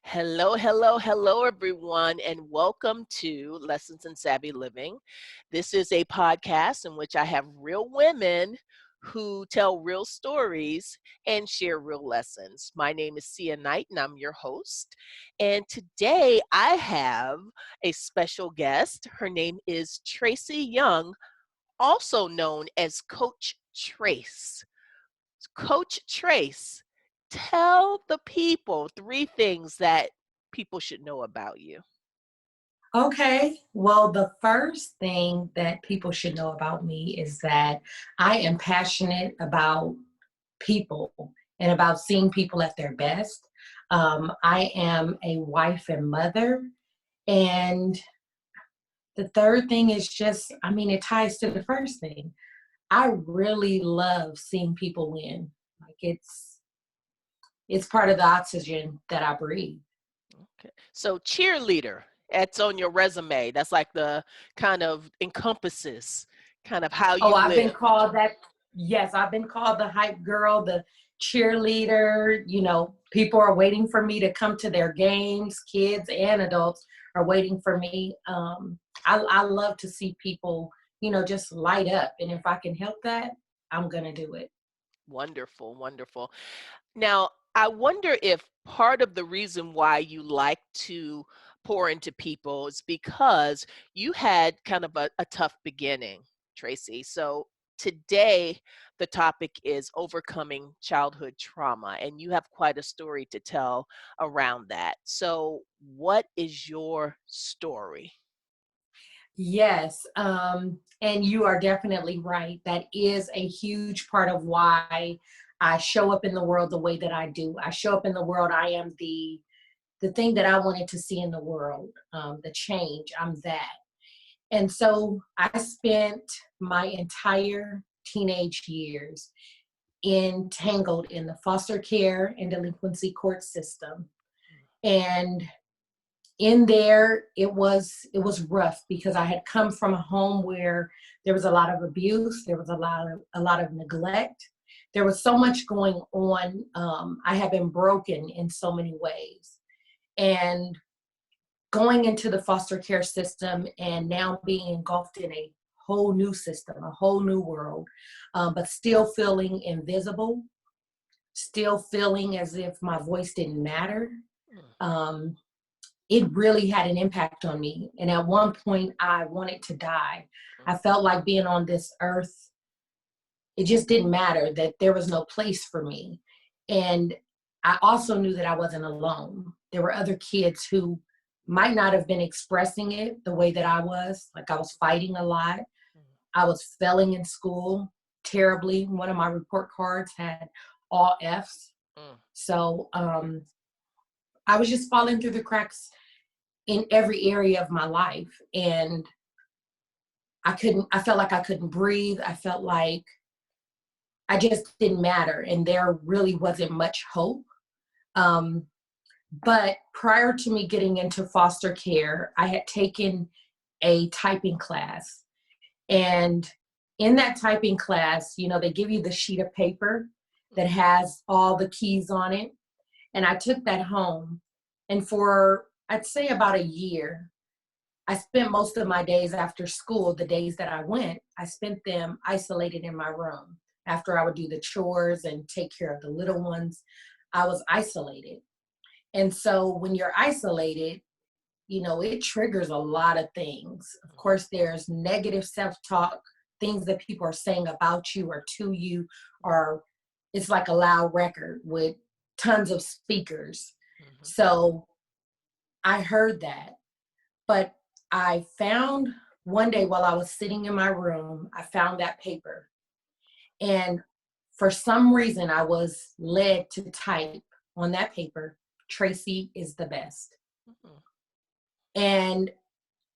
Hello, hello, hello, everyone, and welcome to Lessons in Savvy Living. This is a podcast in which I have real women who tell real stories and share real lessons. My name is Sia Knight, and I'm your host. And today I have a special guest. Her name is Tracy Young, also known as Coach Trace. Coach Trace, tell the people three things that people should know about you. Okay, well, the first thing that people should know about me is that I am passionate about people and about seeing people at their best. I am a wife and mother. And the third thing is just, it ties to the first thing. I really love seeing people win. Like it's part of the oxygen that I breathe. Okay. So cheerleader, that's on your resume. That's like the kind of encompasses kind of how Oh, you I've been live. called that. Yes, I've been called the hype girl, the cheerleader. People are waiting for me to come to their games. Kids and adults are waiting for me. I love to see people, just light up. And if I can help that, I'm going to do it. Wonderful, wonderful. Now, I wonder if part of the reason why you like to pour into people is because you had kind of a tough beginning, Tracy. So today, the topic is overcoming childhood trauma, and you have quite a story to tell around that. So, what is your story? Yes, and you are definitely right. That is a huge part of why I show up in the world the way that I do. I show up in the world. I am the thing that I wanted to see in the world, the change. I'm that. And so I spent my entire teenage years entangled in the foster care and delinquency court system. And in there it was rough because I had come from a home where there was a lot of abuse, there was a lot of neglect, there was so much going on. I have been broken in so many ways, and going into the foster care system and now being engulfed in a whole new system, a whole new world, but still feeling invisible, still feeling as if my voice didn't matter. um, it really had an impact on me. And at one point, I wanted to die. I felt like being on this earth, it just didn't matter, that there was no place for me. And I also knew that I wasn't alone. There were other kids who might not have been expressing it the way that I was. Like, I was fighting a lot. I was failing in school terribly. One of my report cards had all F's. Mm. So I was just falling through the cracks in every area of my life. And I felt like I couldn't breathe. I felt like I just didn't matter. And there really wasn't much hope. Um, but prior to me getting into foster care, I had taken a typing class. And in that typing class, they give you the sheet of paper that has all the keys on it. And I took that home. And for, I'd say, about a year, I spent most of my days after school, the days that I went, I spent them isolated in my room. After I would do the chores and take care of the little ones, I was isolated. And so when you're isolated, it triggers a lot of things. Of course, there's negative self-talk, things that people are saying about you or to you, or it's like a loud record with tons of speakers. Mhm. So I heard that. But I found one day while I was sitting in my room, I found that paper. And for some reason, I was led to type on that paper, "Tracy is the best." Mhm. And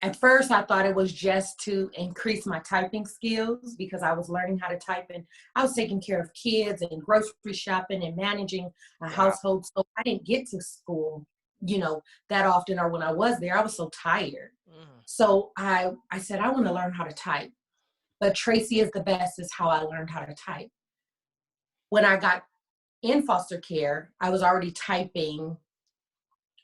at first, I thought it was just to increase my typing skills because I was learning how to type, and I was taking care of kids and grocery shopping and managing a Wow. household. So I didn't get to school, that often, or when I was there, I was so tired. Mm. So I said, I want to learn how to type. But Tracy is the best is how I learned how to type. When I got in foster care, I was already typing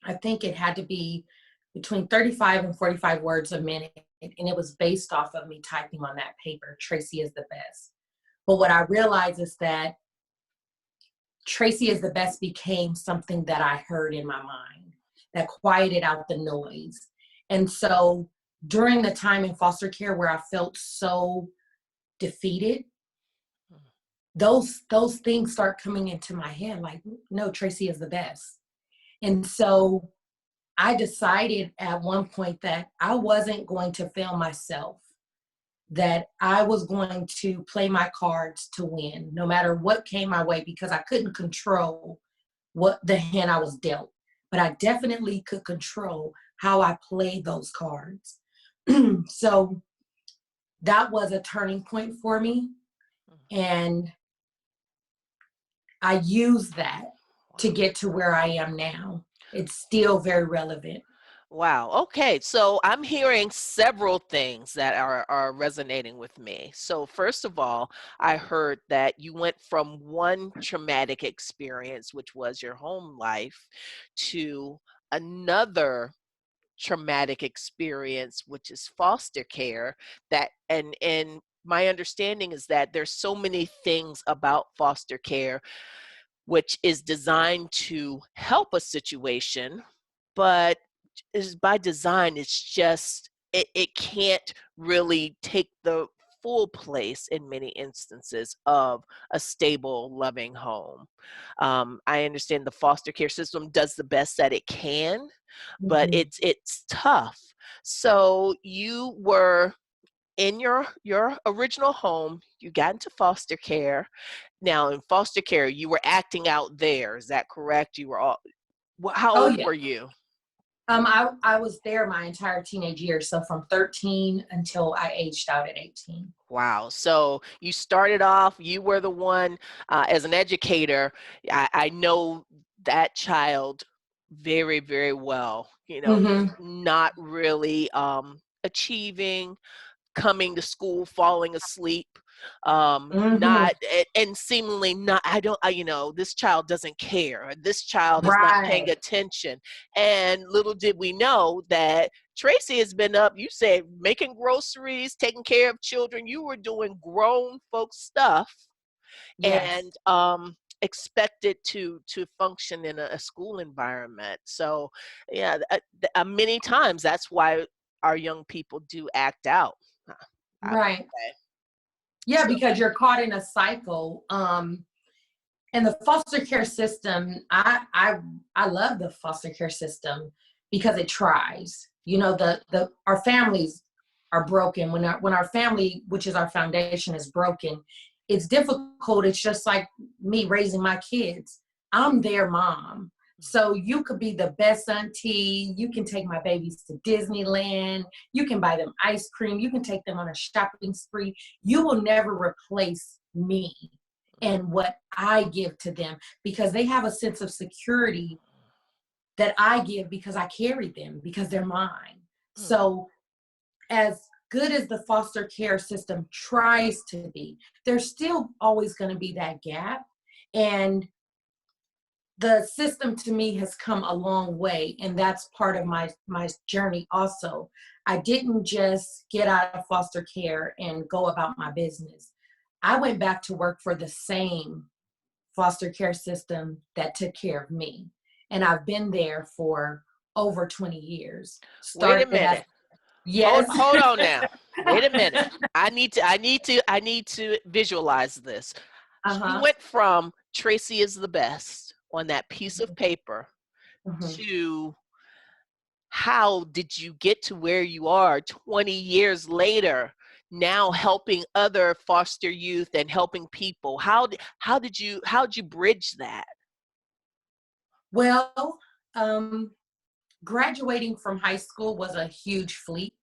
I think it had to be between 35 and 45 words a minute. And it was based off of me typing on that paper, Tracy is the best. But what I realized is that Tracy is the best became something that I heard in my mind that quieted out the noise. And so during the time in foster care where I felt so defeated, those things start coming into my head like, no, Tracy is the best. And so I decided at one point that I wasn't going to fail myself, that I was going to play my cards to win, no matter what came my way, because I couldn't control what the hand I was dealt. But I definitely could control how I played those cards. So that was a turning point for me. And I used that to get to where I am now. It's still very relevant. Wow. Okay. So I'm hearing several things that are resonating with me. So, first of all, I heard that you went from one traumatic experience, which was your home life, to another traumatic experience, which is foster care. That and my understanding is that there's so many things about foster care which is designed to help a situation, but is by design, it's just it can't really take the full place in many instances of a stable, loving home. I understand the foster care system does the best that it can, but Mhm. it's tough. So you were in your original home, you got into foster care. Now in foster care, you were acting out there. Is that correct? You were all how Oh old yeah. were you? I was there my entire teenage years, so from 13 until I aged out at 18. Wow. So you started off, you were the one as an educator. I know that child very, very well. Mm-hmm. Not really achieving, coming to school, falling asleep, Mm-hmm. not and seemingly not. I don't. This child doesn't care. Or this child is not paying Right. attention. And little did we know that Tracy has been up. You said making groceries, taking care of children. You were doing grown folk stuff, Yes. and expected to function in a school environment. So, yeah, many times that's why our young people do act out. uh, I would Right. say. Yeah, So, because you're caught in a cycle. And the foster care system, I love the foster care system because it tries. You know, the our families are broken. When our family, which is our foundation, is broken, it's difficult. It's just like me raising my kids. I'm their mom. So you could be the best auntie. You can take my babies to Disneyland. You can buy them ice cream. You can take them on a shopping spree. You will never replace me and what I give to them, because they have a sense of security that I give because I carry them, because they're mine. mm, So as good as the foster care system tries to be, there's still always going to be that gap. And the system to me has come a long way, and that's part of my journey also. I didn't just get out of foster care and go about my business. I went back to work for the same foster care system that took care of me. And I've been there for over 20 years. wait a Started as, minute. Hold yes. hold on now. Wait a minute. I need to visualize this. You Uh-huh. went from Tracy is the best on that piece of paper Mhm. to how did you get to where you are 20 years later, now helping other foster youth and helping people? How did you bridge that? Well, graduating from high school was a huge fleet,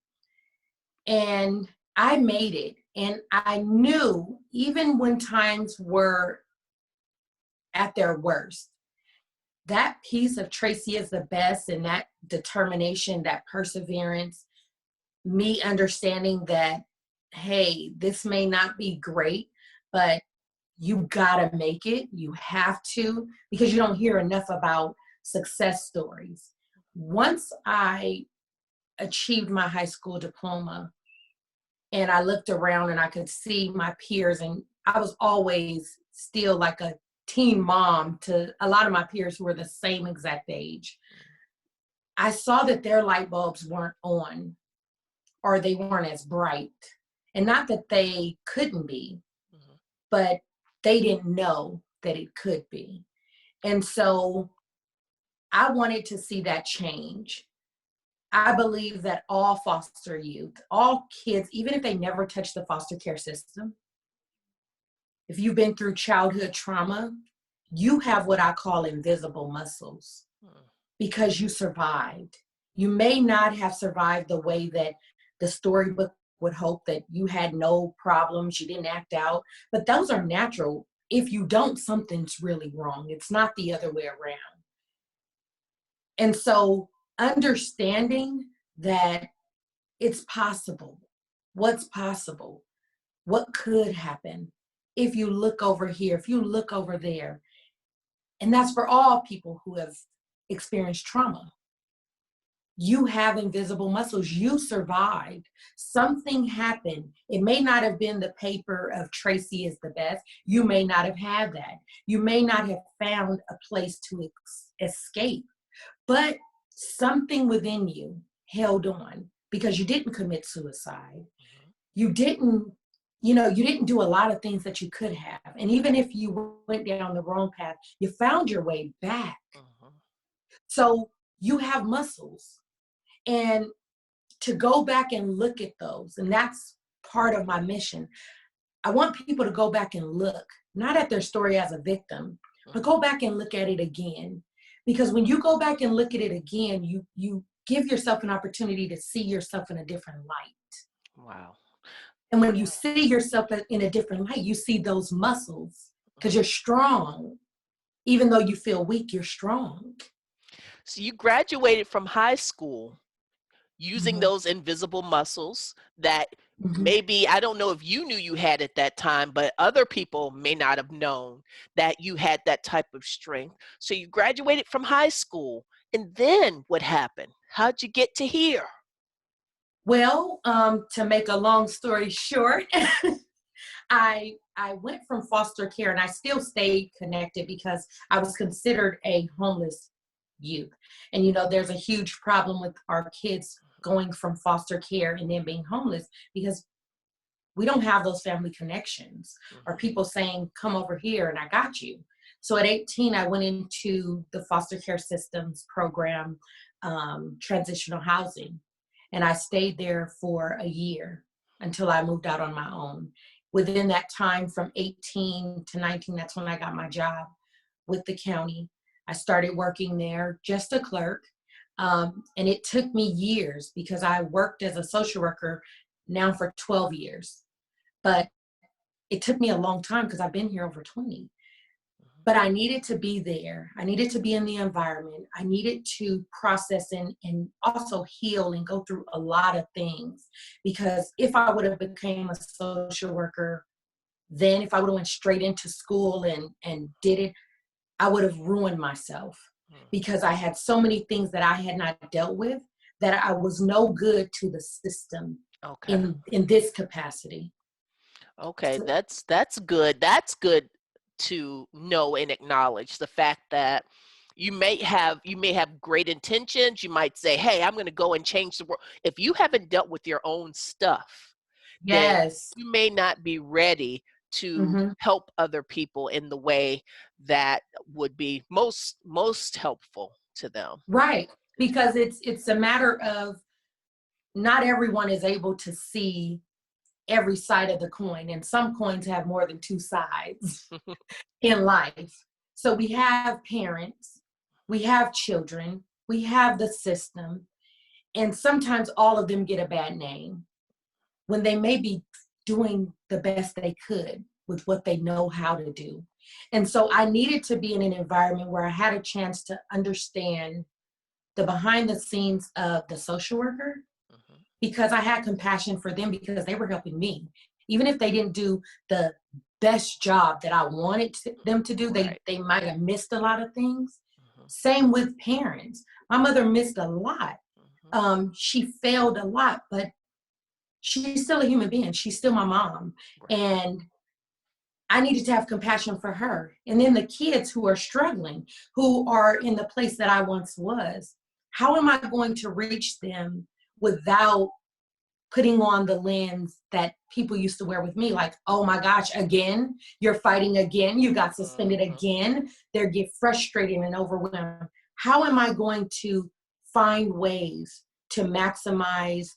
and I made it. And I knew even when times were at their worst, that piece of Tracy is the best, and that determination, that perseverance, me understanding that, hey, this may not be great, but you gotta make it. You have to, because you don't hear enough about success stories. Once I achieved my high school diploma and I looked around and I could see my peers, and I was always still like a teen mom to a lot of my peers who were the same exact age. I saw that their light bulbs weren't on, or they weren't as bright. And not that they couldn't be, Mm-hmm. but they didn't know that it could be. And so I wanted to see that change. I believe that all foster youth, all kids, even if they never touch the foster care system, if you've been through childhood trauma, you have what I call invisible muscles because you survived. You may not have survived the way that the storybook would hope, that you had no problems, you didn't act out, but those are natural. If you don't, something's really wrong. It's not the other way around. And so understanding that it's possible, what's possible, what could happen if you look over here, if you look over there. And that's for all people who have experienced trauma. You have invisible muscles. You survived. Something happened. It may not have been the paper of Tracy is the best. You may not have had that. You may not have found a place to escape, but something within you held on because you didn't commit suicide. You didn't, you didn't do a lot of things that you could have. And even if you went down the wrong path, you found your way back. So you have muscles. And to go back and look at those, and that's part of my mission. I want people to go back and look, not at their story as a victim, but go back and look at it again. Because when you go back and look at it again, you give yourself an opportunity to see yourself in a different light. Wow. And when you see yourself in a different light, you see those muscles because you're strong. Even though you feel weak, you're strong. So you graduated from high school using Mm-hmm. those invisible muscles that Mm-hmm. maybe, I don't know if you knew you had at that time, but other people may not have known that you had that type of strength. So you graduated from high school, and then what happened? How'd you get to here? Well, to make a long story short, I went from foster care, and I still stayed connected because I was considered a homeless youth. And there's a huge problem with our kids going from foster care and then being homeless because we don't have those family connections or people saying, come over here and I got you. So at 18, I went into the foster care systems program, transitional housing. And I stayed there for a year until I moved out on my own. Within that time from 18 to 19, that's when I got my job with the county. I started working there, just a clerk. And it took me years because I worked as a social worker now for 12 years. But it took me a long time because I've been here over 20. But I needed to be there. I needed to be in the environment. I needed to process and also heal and go through a lot of things. Because if I would have became a social worker, then if I would have went straight into school and did it, I would have ruined myself because I had so many things that I had not dealt with that I was no good to the system in this capacity. Okay, So, that's good. That's good to know and acknowledge the fact that you may have great intentions. You might say, "Hey, I'm going to go and change the world." If you haven't dealt with your own stuff, then yes. you may not be ready to Mm-hmm. help other people in the way that would be most helpful to them. Right. Because it's a matter of not everyone is able to see every side of the coin, and some coins have more than two sides in life. So we have parents, we have children, we have the system, and sometimes all of them get a bad name when they may be doing the best they could with what they know how to do. And so I needed to be in an environment where I had a chance to understand the behind the scenes of the social worker because I had compassion for them because they were helping me. Even if they didn't do the best job that I wanted them to do, Right. they might have missed a lot of things. Same with parents. My mother missed a lot. Mhm. She failed a lot, but she's still a human being. She's still my mom. Right. And I needed to have compassion for her. And then the kids who are struggling, who are in the place that I once was, how am I going to reach them without putting on the lens that people used to wear with me? Like, oh my gosh, again, you're fighting again, you got suspended Mhm. again. They get frustrated and overwhelmed. How am I going to find ways to maximize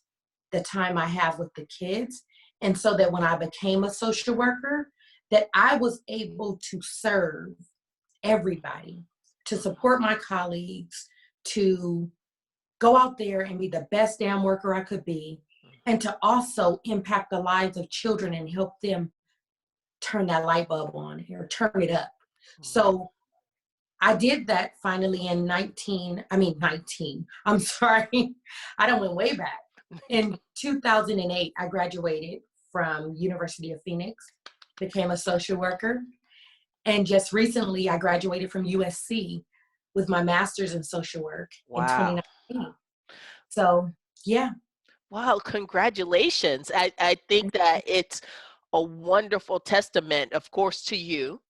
the time I have with the kids? And so that when I became a social worker, that I was able to serve everybody, to Mhm. support my colleagues, to go out there and be the best damn worker I could be, and to also impact the lives of children and help them turn that light bulb on or turn it up. Mhm. So I did that finally in 19, I'm sorry, I don't went way back. In 2008, I graduated from University of Phoenix, became a social worker, and just recently I graduated from USC with my master's in social work in Wow. 2019. So yeah. Wow, congratulations. I think that it's a wonderful testament, of course, to you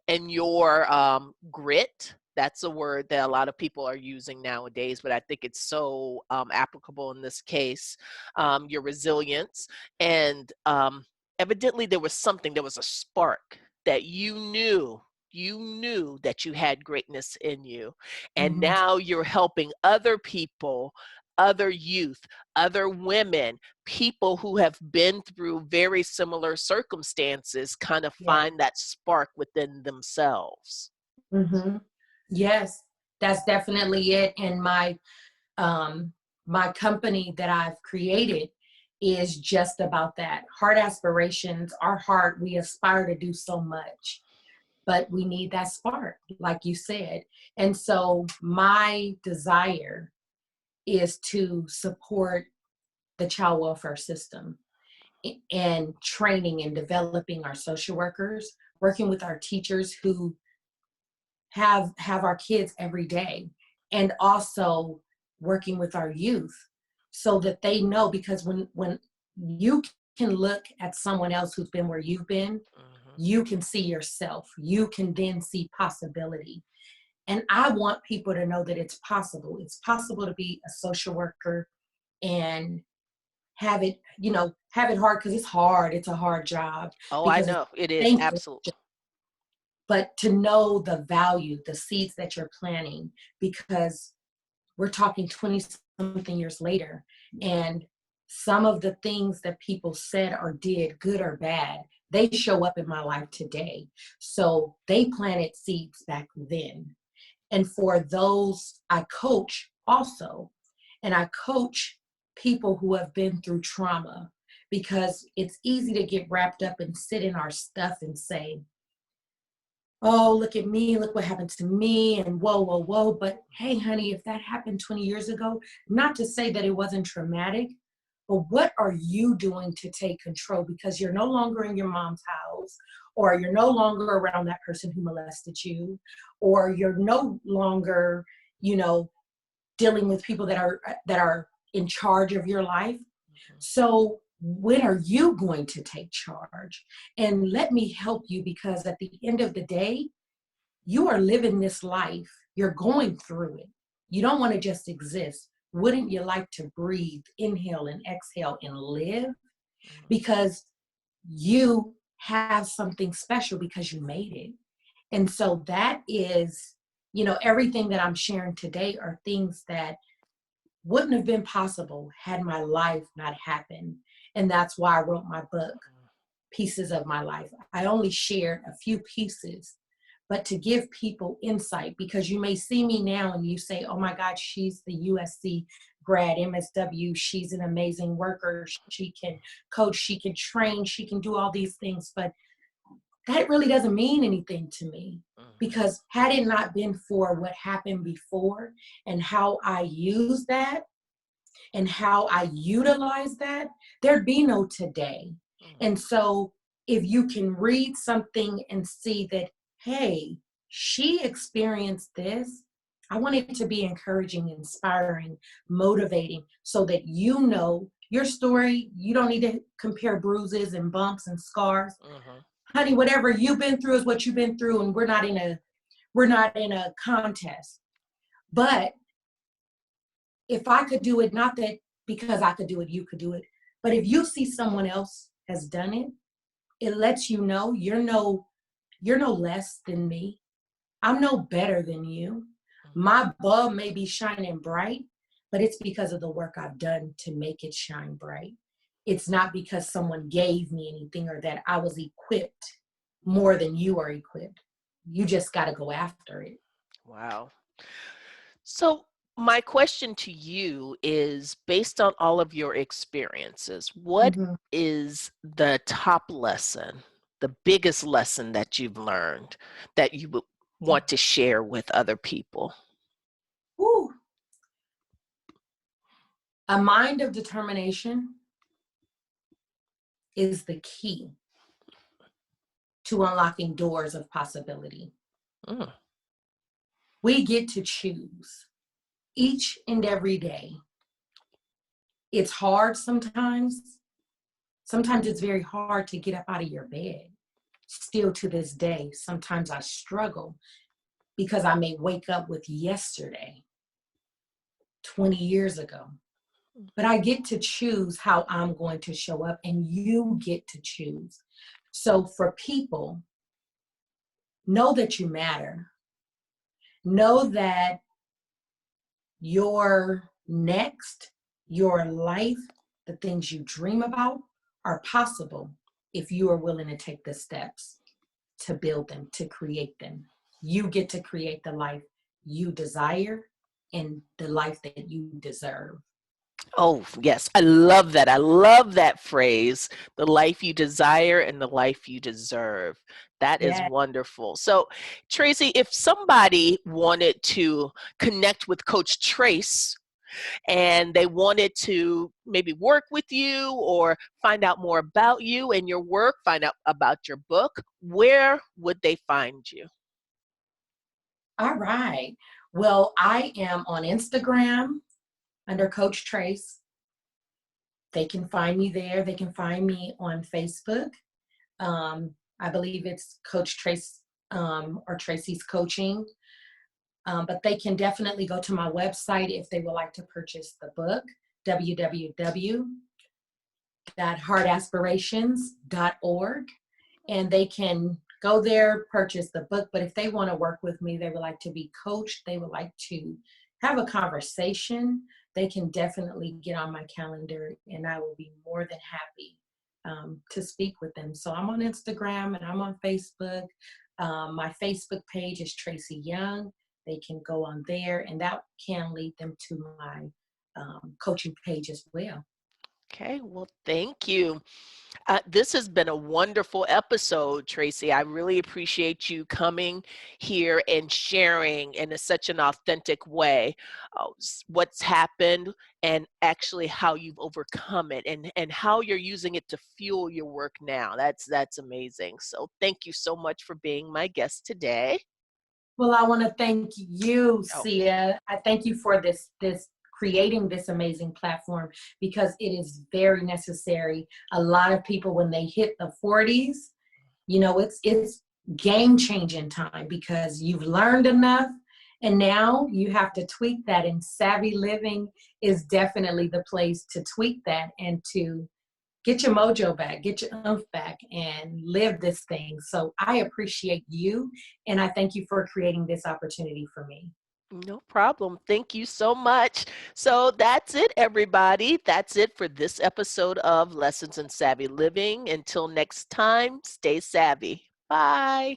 and your grit. That's a word that a lot of people are using nowadays, but I think it's so applicable in this case. Your resilience, and evidently there was something, there was a spark that you knew that you had greatness in you, and Mhm. now you're helping other people, other youth, other women, people who have been through very similar circumstances kind of Yeah. find that spark within themselves. Hmm. Yes, that's definitely it. And um, my company that I've created is just about that. Heart aspirations, our heart, we aspire to do so much, but we need that spark, like you said. And so my desire is to support the child welfare system and training and developing our social workers, working with our teachers who have our kids every day, and also working with our youth so that they know, because when you can look at someone else who's been where you've been, Mhm. you can see yourself, you can then see possibility. And I want people to know that it's possible to be a social worker and have it, have it hard, because it's hard, it's a hard job, Oh, I because it's know. It is thankless, absolutely. but to know the value, the seeds that you're planting, because we're talking 20 something years later, and some of the things that people said or did, good or bad, they show up in my life today. So they planted seeds back then. And for those, I coach also, and I coach people who have been through trauma, because it's easy to get wrapped up and sit in our stuff and say, oh, look at me, look what happened to me, and whoa, whoa, whoa. But hey, honey, if that happened 20 years ago, not to say that it wasn't traumatic, but what are you doing to take control? Because you're no longer in your mom's house, or you're no longer around that person who molested you, or you're no longer, you know, dealing with people that are in charge of your life. Mhm. So when are you going to take charge? And let me help you, because at the end of the day, you are living this life. You're going through it. You don't want to just exist. Wouldn't you like to breathe, inhale and exhale and live? Mhm. Because you have something special, because you made it. And so that is, everything that I'm sharing today are things that wouldn't have been possible had my life not happened. And that's why I wrote my book, Pieces of My Life. I only shared a few pieces, but to give people insight, because you may see me now and you say, oh my God, she's the USC grad, MSW, she's an amazing worker, she can coach, she can train, she can do all these things. But that really doesn't mean anything to me, Mhm. because had it not been for what happened before and how I use that and how I utilize that, there'd be no today. Mhm. And so if you can read something and see that, hey, she experienced this, I want it to be encouraging, inspiring, motivating, so that you know your story. You don't need to compare bruises and bumps and scars. Hmm. Honey, whatever you've been through is what you've been through, and we're not in a contest. But if I could do it, not that because I could do it, you could do it, but if you see someone else has done it, it lets you know you're no less than me. I'm no better than you. My bulb may be shining bright, but it's because of the work I've done to make it shine bright. It's not because someone gave me anything or that I was equipped more than you are equipped. You just got to go after it. Wow. So, my question to you is based on all of your experiences, what Mm-hmm. is the top lesson, the biggest lesson that you've learned that you would want to share with other people? Ooh, a mind of determination is the key to unlocking doors of possibility. Mm, We get to choose each and every day. It's hard sometimes. Sometimes it's very hard to get up out of your bed. Still to this day, sometimes I struggle because I may wake up with yesterday, 20 years ago. But I get to choose how I'm going to show up, and you get to choose. So for people, know that you matter. Know that your next, your life, the things you dream about are possible if you are willing to take the steps to build them, to create them. You get to create the life you desire and the life that you deserve. Oh, yes. I love that. I love that phrase, the life you desire and the life you deserve. That is Yeah. wonderful. So, Tracy, if somebody wanted to connect with Coach Trace and they wanted to maybe work with you or find out more about you and your work, find out about your book, where would they find you? All right. Well, I am on Instagram under Coach Trace. They can find me there. They can find me on Facebook. I believe it's Coach Trace or Tracy's Coaching. But they can definitely go to my website if they would like to purchase the book, www.heartaspirations.org. And they can go there, purchase the book. But if they want to work with me, they would like to be coached, they would like to have a conversation, they can definitely get on my calendar and I will be more than happy to speak with them. So I'm on Instagram and I'm on Facebook. My Facebook page is Tracy Young. They can go on there and that can lead them to my coaching page as well. Okay, well, thank you. This has been a wonderful episode, Tracy. I really appreciate you coming here and sharing in such an authentic way what's happened and actually how you've overcome it and how you're using it to fuel your work now. That's amazing. So thank you so much for being my guest today. Well, I want to thank you, Oh, Sia. I thank you for this creating this amazing platform because it is very necessary. A lot of people when they hit the 40s, it's game changing time because you've learned enough and now you have to tweak that, and savvy living is definitely the place to tweak that and to get your mojo back, get your oomph back, and live this thing. So I appreciate you, and I thank you for creating this opportunity for me. no problem. Thank you so much. So that's it, everybody. That's it for this episode of Lessons in Savvy Living. Until next time, stay savvy. Bye.